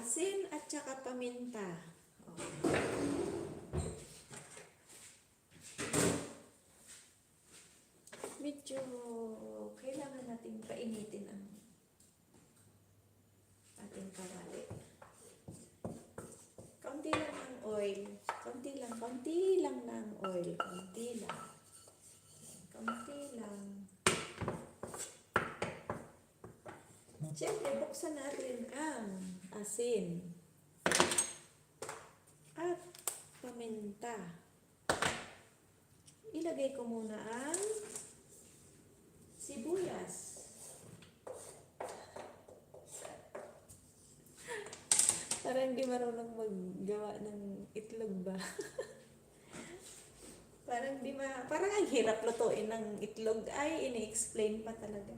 Asin at saka paminta. Medyo kailangan natin painitin ang ating kawali. Kaunti lang ang oil. Kaunti lang ng oil. Kaunti lang. Siyempre, buksan natin ang asin at paminta. Ilagay ko muna ang sibuyas. Parang hindi marunong maggawa ng itlog ba? Parang ang hirap lutuin ng itlog. Ay, ini-explain pa talaga.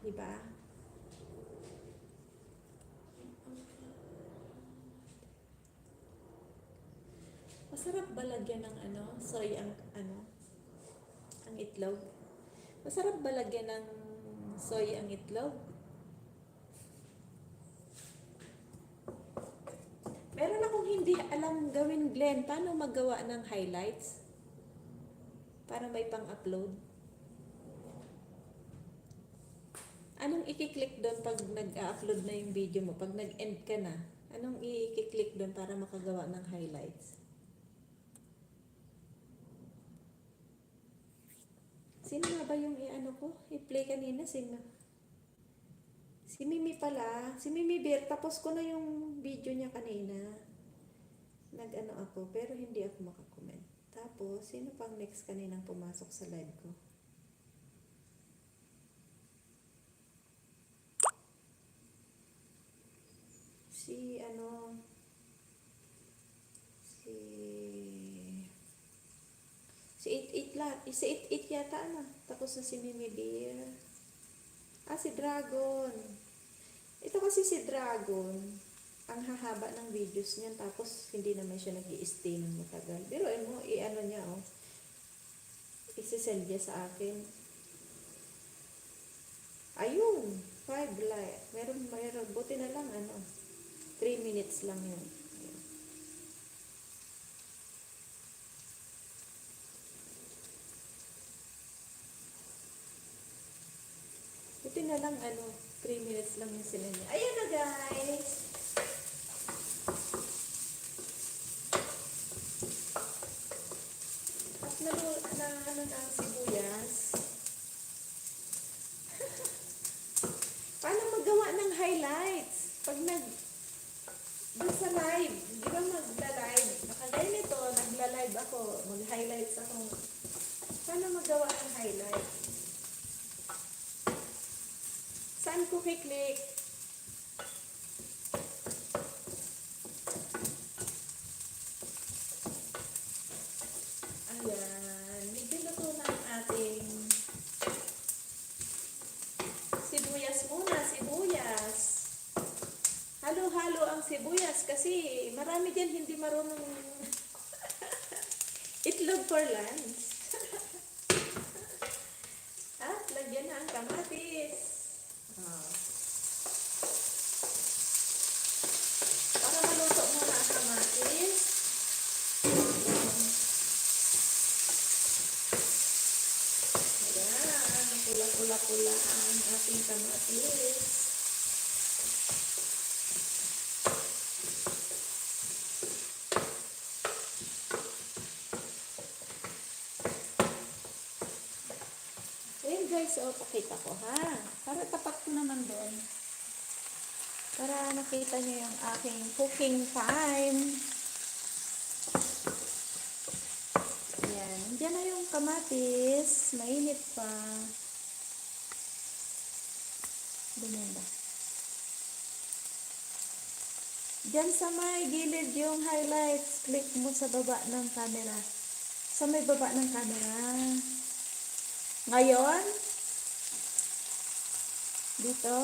Diba? Masarap ba lagyan ng soy ang itlog? Masarap ba lagyan ng soy ang itlog? Meron akong hindi alam gawin, Glenn. Paano maggawa ng highlights? Para may pang-upload. Anong i-click doon pag nag-upload na yung video mo? Pag nag-end ka na, anong i-click doon para makagawa ng highlights? Sino nga ba yung i-play kanina? Sino? Si Mimi pala. Si Mimi Bear. Tapos ko na yung video niya kanina. Ako, pero hindi ako makakomment. Tapos, sino pang next kaninang pumasok sa live ko? Si 88 yata Tapos na si Mimi Bear. Si Dragon. Ito kasi si Dragon, ang hahaba ng videos niyan, tapos hindi naman siya nag-i-stay ng matagal. Pero niya, isi-send niya sa akin. Ayun, 5 like. Meron, buti na lang, 3 minutes lang yun. Ayun. Buti na lang, 3 minutes lang yung sila niya. Ayan na, guys! At na ang sibuyas. Paano magawa ng highlights? Pag doon sa live, di ba magla-live? Nakagaya nito, nagla-live ako, mag-highlights ako. Paano magawa ng highlights? Saan ko kiklik? Ayan. Medyo luto na ang ating sibuyas muna. Sibuyas. Halo-halo ang sibuyas kasi marami dyan hindi marunong itlog for lunch. At lagyan na ang kamatis. Para maluto muna ang kamatis. Ayan, pula-pula-pula ang ating kamatis. Ayan guys, pakita ko ha. Para tapat ko naman doon. Para nakita nyo yung aking cooking time. Ayan. Diyan na yung kamatis. Mainit pa. Bumenda. Diyan sa may gilid yung highlights. Click mo sa baba ng camera. Sa may baba ng camera. Ngayon, dito.